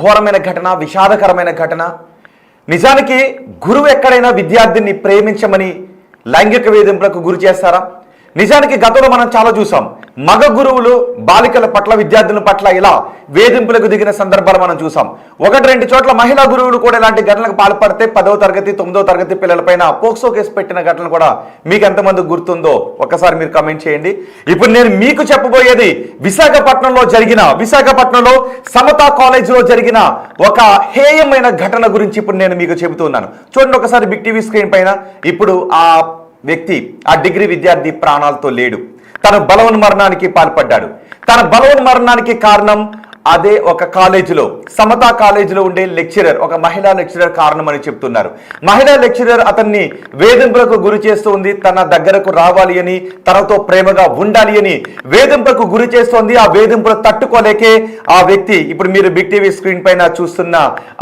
ఘోరమైన ఘటన, విషాదకరమైన ఘటన. నిజానికి గురువు ఎక్కడైనా విద్యార్థిని ప్రేమించమని లైంగిక వేధింపులకు గురి చేస్తారా? నిజానికి గతంలో మనం చాలా చూసాం. మగ గురువులు బాలికల పట్ల, విద్యార్థుల పట్ల ఇలా వేధింపులకు దిగిన సందర్భాలు మనం చూసాం. 1-2 చోట్ల మహిళా గురువులు కూడా ఇలాంటి ఘటనలకు పాల్పడితే 10వ తరగతి 9వ తరగతి పిల్లలపైన పోక్సో కేసు పెట్టిన ఘటనలు కూడా మీకు ఎంతమంది గుర్తుందో ఒక్కసారి మీరు కమెంట్ చేయండి. ఇప్పుడు నేను మీకు చెప్పబోయేది విశాఖపట్నంలో సమతా కాలేజీలో జరిగిన ఒక హేయమైన ఘటన గురించి ఇప్పుడు నేను మీకు చెబుతున్నాను. చూడండి ఒకసారి బిగ్ టీవీ స్క్రీన్ పైన. ఇప్పుడు ఆ వ్యక్తి, ఆ డిగ్రీ విద్యార్థి ప్రాణాలతో లేడు. తన బలవన్మరణానికి పాల్పడ్డాడు. తన బలవన్మరణానికి కారణం అదే ఒక కాలేజీలో, సమతా కాలేజీలో ఉండే లెక్చరర్, ఒక మహిళా లెక్చరర్ కారణం అని చెప్తున్నారు. మహిళా లెక్చరర్ అతన్ని వేధింపులకు గురి చేస్తుంది. తన దగ్గరకు రావాలి అని, తనతో ప్రేమగా ఉండాలి అని వేధింపులకు గురి చేస్తోంది. ఆ వేధింపులు తట్టుకోలేకే ఆ వ్యక్తి, ఇప్పుడు మీరు బిగ్ టీవీ స్క్రీన్ పైన చూస్తున్న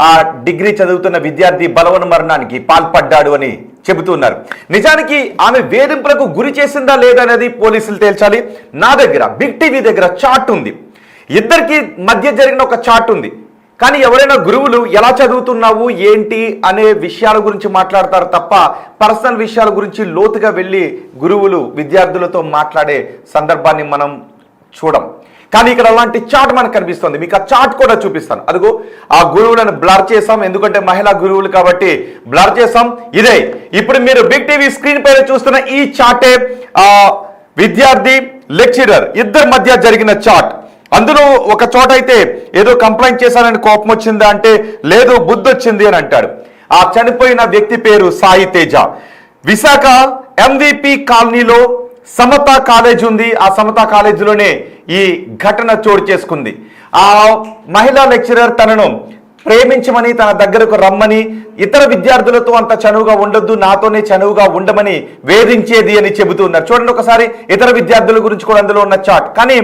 ఆ డిగ్రీ చదువుతున్న విద్యార్థి బలవన్మరణానికి పాల్పడ్డాడు అని చెబుతున్నారు. నిజానికి ఆమె వేధింపులకు గురి చేసిందా లేదనేది పోలీసులు తేల్చాలి. నా దగ్గర బిగ్ టీవీ దగ్గర చార్ట్ ఉంది. ఇద్దరికి మధ్య జరిగిన ఒక చార్ట్ ఉంది. కానీ ఎవరైనా గురువులు ఎలా చదువుతున్నావు ఏంటి అనే విషయాల గురించి మాట్లాడతారు తప్ప పర్సనల్ విషయాల గురించి లోతుగా వెళ్ళి గురువులు విద్యార్థులతో మాట్లాడే సందర్భాన్ని మనం చూడం. కానీ ఇక్కడ అలాంటి చార్ట్ మనకు కనిపిస్తుంది. మీకు ఆ చార్ట్ కూడా చూపిస్తాను. అదిగో ఆ గురువులను బ్లర్ చేసాం, ఎందుకంటే మహిళా గురువులు కాబట్టి బ్లర్ చేసాం. ఇదే ఇప్పుడు మీరు బిగ్ టీవీ స్క్రీన్ పైన చూస్తున్న ఈ చార్టే విద్యార్థి లెక్చరర్ ఇద్దరి మధ్య జరిగిన చార్ట్. అందులో ఒక చోట అయితే ఏదో కంప్లైంట్ చేశానని కోపం వచ్చిందా అంటే లేదు, బుద్ధి వచ్చింది అని అంటాడు. ఆ చనిపోయిన వ్యక్తి పేరు సాయి తేజ. విశాఖ MVP కాలనీలో సమతా కాలేజ్ ఉంది. ఆ సమతా కాలేజీలోనే ఈ ఘటన చోటు చేసుకుంది. ఆ మహిళా లెక్చరర్ తనను ప్రేమించమని, తన దగ్గరకు రమ్మని, ఇతర విద్యార్థులతో అంత చనువుగా ఉండొద్దు, నాతోనే చనువుగా ఉండమని వేధించేది అని చెబుతున్నారు. చూడండి ఒకసారి ఇతర విద్యార్థుల గురించి కూడా అందులో ఉన్న చాట్. కానీ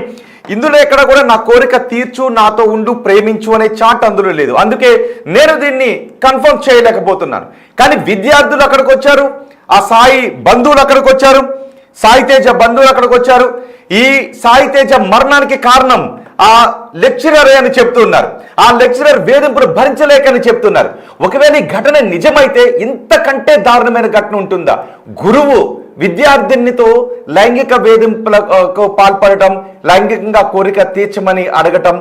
ఇందులో ఎక్కడ కూడా నా కోరిక తీర్చు, నాతో ఉండు, ప్రేమించు అనే చాట్ అందులో లేదు. అందుకే నేను దీన్ని కన్ఫర్మ్ చేయలేకపోతున్నాను. కానీ విద్యార్థులు అక్కడికి వచ్చారు, ఆ సాయి బంధువులు అక్కడికి వచ్చారు, సాయి తేజ బంధువులు అక్కడికి వచ్చారు. ఈ సాయి తేజ మరణానికి కారణం ఆ లెక్చరర్ అని చెప్తున్నారు. ఆ లెక్చరర్ వేధింపులు భరించలేకని చెప్తున్నారు. ఒకవేళ ఈ ఘటన నిజమైతే ఇంతకంటే దారుణమైన ఘటన ఉంటుందా? గురువు విద్యార్థినితో లైంగిక వేధింపులకు పాల్పడటం, లైంగికంగా కోరిక తీర్చమని అడగటం,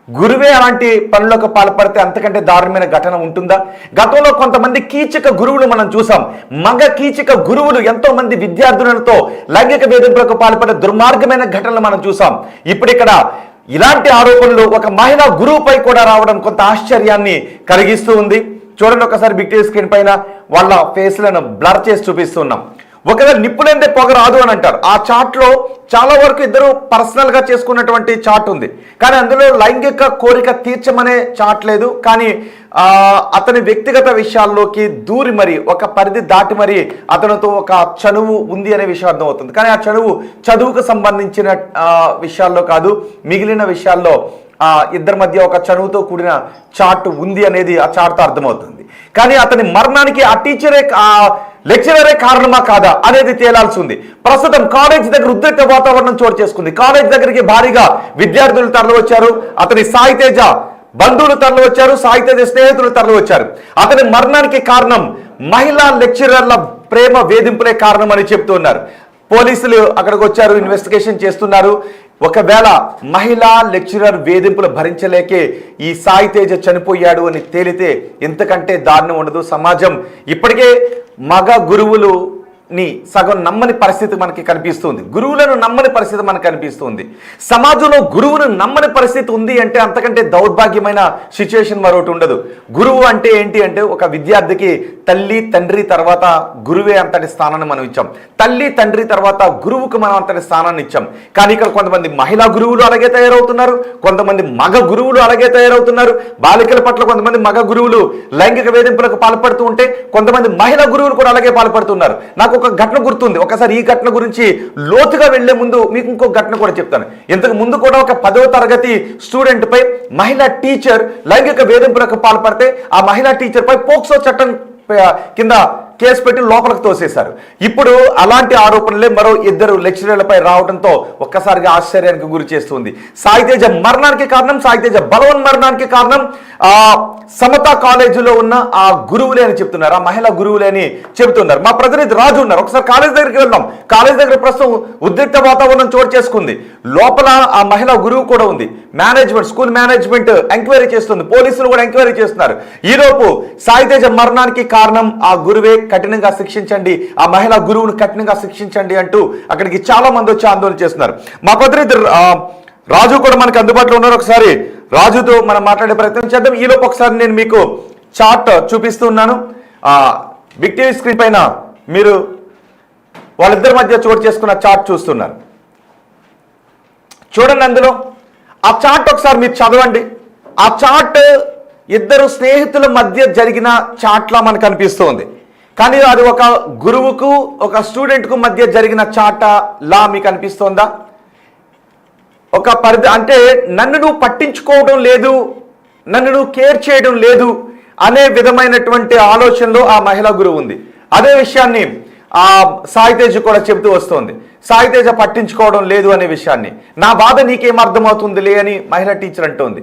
గురువే అలాంటి పనులకు పాల్పడితే అంతకంటే దారుణమైన ఘటన ఉంటుందా? గతంలో కొంతమంది కీచక గురువులు మనం చూసాం. మగ కీచక గురువులు ఎంతో మంది విద్యార్థులతో లైంగిక వేధింపులకు పాల్పడే దుర్మార్గమైన ఘటనలు మనం చూసాం. ఇప్పుడు ఇక్కడ ఇలాంటి ఆరోపణలు ఒక మహిళా గురువుపై కూడా రావడం కొంత ఆశ్చర్యాన్ని కలిగిస్తూ ఉంది. చూడండి ఒకసారి బిగ్ టీవీ స్క్రీన్ పైన వాళ్ళ ఫేస్లను బ్లర్ చేసి చూపిస్తున్నాం. ఒకవేళ నిప్పులేందే పొగ రాదు అని అంటారు. ఆ చాట్లో చాలా వరకు ఇద్దరు పర్సనల్గా చేసుకున్నటువంటి చాట్ ఉంది. కానీ అందులో లైంగిక కోరిక తీర్చమనే చాట్ లేదు. కానీ అతని వ్యక్తిగత విషయాల్లోకి దూరి మరి, ఒక పరిధి దాటి మరి అతనితో ఒక చనువు ఉంది అనే విషయం అర్థమవుతుంది. కానీ ఆ చదువుకు సంబంధించిన విషయాల్లో కాదు, మిగిలిన విషయాల్లో ఇద్దరి మధ్య ఒక చనువుతో కూడిన చాట్ ఉంది అనేది ఆ చాట్తో అర్థమవుతుంది. కానీ అతని మరణానికి ఆ లెక్చరరే కారణమా కాదా అనేది తేలాల్సి ఉంది. ప్రస్తుతం కాలేజ్ దగ్గర ఉద్రిక్త వాతావరణం చోటు చేసుకుంది. కాలేజ్ దగ్గరికి భారీగా విద్యార్థులు తరలి వచ్చారు. అతని సాయి తేజ బంధువులు తరలి వచ్చారు, సాయి తేజ స్నేహితులు తరలి వచ్చారు. అతని మరణానికి కారణం మహిళా లెక్చరర్ల ప్రేమ వేధింపులే కారణం అని చెప్తున్నారు. పోలీసులు అక్కడికి వచ్చారు, ఇన్వెస్టిగేషన్ చేస్తున్నారు. ఒకవేళ మహిళా లెక్చరర్ వేధింపులు భరించలేకే ఈ సాయి తేజ చనిపోయాడు అని తేలితే ఇంతకంటే దారుణం ఉండదు. సమాజం ఇప్పటికే మగ గురువులుని సగం నమ్మని పరిస్థితి మనకి కనిపిస్తుంది. గురువులను నమ్మని పరిస్థితి మనకు కనిపిస్తుంది. సమాజంలో గురువును నమ్మని పరిస్థితి ఉంది అంటే అంతకంటే దౌర్భాగ్యమైన సిచ్యువేషన్ మరొకటి ఉండదు. గురువు అంటే ఏంటి అంటే ఒక విద్యార్థికి తల్లి తండ్రి తర్వాత గురువే అంతటి స్థానాన్ని మనం ఇచ్చాం. తల్లి తండ్రి తర్వాత గురువుకు మనం అంతటి స్థానాన్ని ఇచ్చాం. కానీ ఇక్కడ కొంతమంది మహిళా గురువులు అలాగే తయారవుతున్నారు, కొంతమంది మగ గురువులు అలాగే తయారవుతున్నారు. బాలికల పట్ల కొంతమంది మగ గురువులు లైంగిక వేధింపులకు పాల్పడుతూ ఉంటే కొంతమంది మహిళా గురువులు కూడా అలాగే పాల్పడుతున్నారు. నాకు ఒక ఘటన గుర్తుంది. ఒకసారి ఈ ఘటన గురించి లోతుగా వెళ్లే ముందు మీకు ఇంకో ఘటన కూడా చెప్తాను. ఇంతకు ముందు కూడా ఒక 10వ తరగతి స్టూడెంట్ పై మహిళా టీచర్ లైంగిక వేధింపులకు పాల్పడితే ఆ మహిళా టీచర్ పై పోక్సో చట్టం కింద కేసు పెట్టి లోపలికి తోసేశారు. ఇప్పుడు అలాంటి ఆరోపణలే మరో 2 లెక్చరర్లపై రావడంతో ఒక్కసారిగా ఆశ్చర్యానికి గురి చేస్తుంది. సాయితేజ మరణానికి కారణం, సాయితేజ బలవన్ మరణానికి కారణం సమతా కాలేజీలో ఉన్న ఆ గురువులే అని చెప్తున్నారు, ఆ మహిళా గురువులే అని చెబుతున్నారు. మా ప్రతినిధి రాజు ఉన్నారు, ఒకసారి కాలేజ్ దగ్గరికి వెళ్దాం. కాలేజ్ దగ్గర ప్రస్తుతం ఉద్రిక్త వాతావరణం చోటు చేసుకుంది. లోపల ఆ మహిళా గురువు కూడా ఉంది. మేనేజ్మెంట్, స్కూల్ మేనేజ్మెంట్ ఎంక్వైరీ చేస్తుంది, పోలీసులు కూడా ఎంక్వైరీ చేస్తున్నారు. ఈలోపు సాయితేజ మరణానికి కారణం ఆ గురువే, కఠినంగా శిక్షించండి, ఆ మహిళా గురువును కఠినంగా శిక్షించండి అంటూ అక్కడికి చాలా మంది వచ్చి ఆందోళన చేస్తున్నారు. మా ప్రతినిధి రాజు కూడా మనకి అందుబాటులో ఉన్నారు. ఒకసారి రాజుతో మనం మాట్లాడే ప్రయత్నం చేద్దాం. ఈలోపు ఒకసారి నేను మీకు చార్ట్ చూపిస్తున్నాను. బిగ్ టీవీ స్క్రీన్ పైన మీరు వాళ్ళిద్దరి మధ్య చోటు చేసుకున్న చార్ట్ చూస్తున్నారు. చూడండి, అందులో ఆ చార్ట్ ఒకసారి మీరు చదవండి. ఆ చార్ట్ 2 స్నేహితుల మధ్య జరిగిన చార్ట్లా మనకు అనిపిస్తుంది, కానీ అది ఒక గురువుకు ఒక స్టూడెంట్కు మధ్య జరిగిన చార్ట్లా మీకు అనిపిస్తోందా? ఒక పరిధి అంటే నన్ను నువ్వు పట్టించుకోవడం లేదు, నన్ను నువ్వు కేర్ చేయడం లేదు అనే విధమైనటువంటి ఆలోచనలో ఆ మహిళా గురువు ఉంది. అదే విషయాన్ని ఆ సాయితేజ కూడా చెబుతూ వస్తోంది. సాయితేజ పట్టించుకోవడం లేదు అనే విషయాన్ని, నా బాధ నీకేం అర్థమవుతుందిలే అని మహిళా టీచర్ అంటోంది.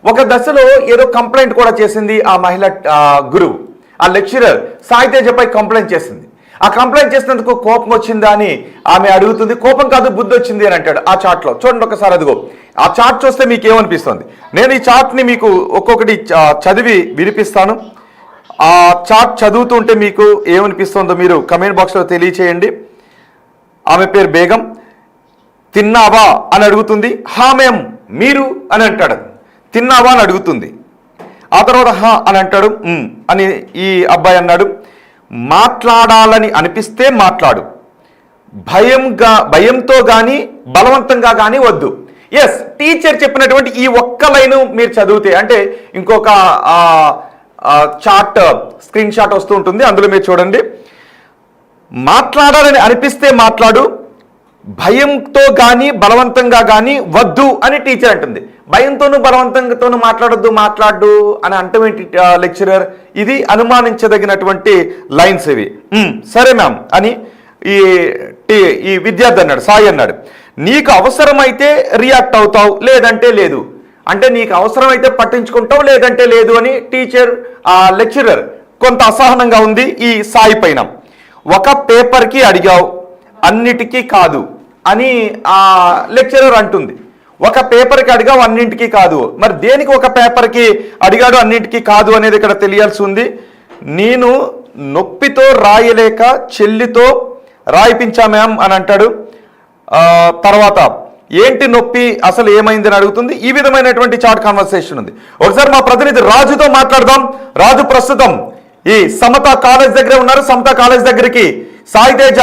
ఒక దశలో ఏదో కంప్లైంట్ కూడా చేసింది ఆ మహిళా గురువు, ఆ లెక్చరర్ సాయితేజపై కంప్లైంట్ చేసింది. ఆ కంప్లైంట్ చేసినందుకు కోపం వచ్చిందా అని ఆమె అడుగుతుంది. కోపం కాదు, బుద్ధి వచ్చింది అని అంటాడు ఆ చార్ట్లో. చూడండి ఒకసారి, అదిగో ఆ చార్ట్ చూస్తే మీకు ఏమనిపిస్తుంది? నేను ఈ చార్ట్ని మీకు ఒక్కొక్కటి చదివి వినిపిస్తాను. ఆ చార్ట్ చదువుతుంటే మీకు ఏమనిపిస్తుందో మీరు కమెంట్ బాక్స్లో తెలియచేయండి. ఆమె పేరు బేగం. తిన్నావా అని అడుగుతుంది. హా మేం, మీరు అని అంటాడు. తిన్నావా అని అడుగుతుంది. ఆ తర్వాత హా అని అంటాడు. అని ఈ అబ్బాయి అన్నాడు. మాట్లాడాలని అనిపిస్తే మాట్లాడు, భయంతో కానీ బలవంతంగా కానీ వద్దు. ఎస్, టీచర్ చెప్పినటువంటి ఈ ఒక్క లైను మీరు చదివితే, అంటే ఇంకొక చార్ట్ స్క్రీన్ షాట్ వస్తూ ఉంటుంది, అందులో మీరు చూడండి. మాట్లాడాలని అనిపిస్తే మాట్లాడు, భయంతో కానీ బలవంతంగా కానీ వద్దు అని టీచర్ అంటుంది. భయంతోనూ బలవంతంగాతోనూ మాట్లాడు అని అంటం ఏంటి లెక్చరర్? ఇది అనుమానించదగినటువంటి లైన్స్ ఇవి. సరే మ్యామ్ అని ఈ విద్యార్థి అన్నాడు, సాయి అన్నాడు. నీకు అవసరమైతే రియాక్ట్ అవుతావు, లేదంటే లేదు. అంటే నీకు అవసరమైతే పట్టించుకుంటావు, లేదంటే లేదు అని టీచర్ లెక్చరర్ కొంత అసహనంగా ఉంది ఈ సాయి పైన. ఒక పేపర్కి అడిగావు, అన్నిటికీ కాదు అని ఆ లెక్చరర్ అంటుంది. ఒక పేపర్కి అడిగావు, అన్నింటికి కాదు. మరి దేనికి ఒక పేపర్కి అడిగాడు, అన్నింటికి కాదు అనేది ఇక్కడ తెలియాల్సి ఉంది. నేను నొప్పితో రాయలేక చెల్లితో రాయిపించా మ్యామ్ అని అంటాడు. తర్వాత ఏంటి నొప్పి, అసలు ఏమైందని అడుగుతుంది. ఈ విధమైనటువంటి చాట్ కాన్వర్సేషన్ ఉంది. ఒకసారి మా ప్రతినిధి రాజుతో మాట్లాడదాం. రాజు ప్రస్తుతం ఈ సమతా కాలేజ్ దగ్గర ఉన్నారు. సమతా కాలేజ్ దగ్గరికి సాయితేజ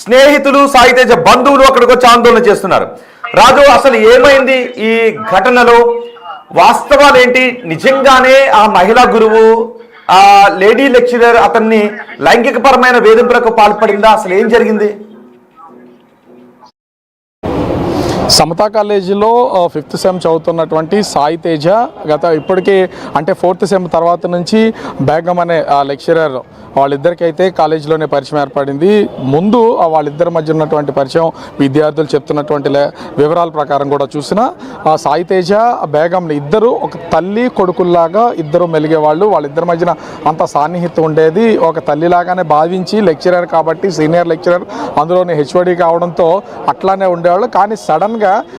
స్నేహితులు, సాయితేజ బంధువులు అక్కడికి వచ్చి ఆందోళన చేస్తున్నారు. రాజు, అసలు ఏమైంది ఈ ఘటనలో? వాస్తవాలు ఏంటి? నిజంగానే ఆ మహిళా గురువు, ఆ లేడీ లెక్చరర్ అతన్ని లైంగికపరమైన వేధింపులకు పాల్పడిందా? అసలు ఏం జరిగింది? సమతా కాలేజీలో 5th సెమ్ చదువుతున్నటువంటి సాయితేజ ఇప్పటికీ అంటే 4th సెమ్ తర్వాత నుంచి బేగం అనే లెక్చరర్ వాళ్ళిద్దరికైతే కాలేజీలోనే పరిచయం ఏర్పడింది. ముందు వాళ్ళిద్దరి మధ్య ఉన్నటువంటి పరిచయం విద్యార్థులు చెప్తున్నటువంటి వివరాల ప్రకారం కూడా చూసిన సాయితేజ బేగంని ఇద్దరు ఒక తల్లి కొడుకుల్లాగా ఇద్దరు మెలిగేవాళ్ళు. వాళ్ళిద్దరి మధ్యన అంత సాన్నిహిత్యం ఉండేది. ఒక తల్లిలాగానే భావించి, లెక్చరర్ కాబట్టి సీనియర్ లెక్చరర్, అందులోని హెచ్ఓడి కావడంతో అట్లానే ఉండేవాళ్ళు. కానీ సడన్గా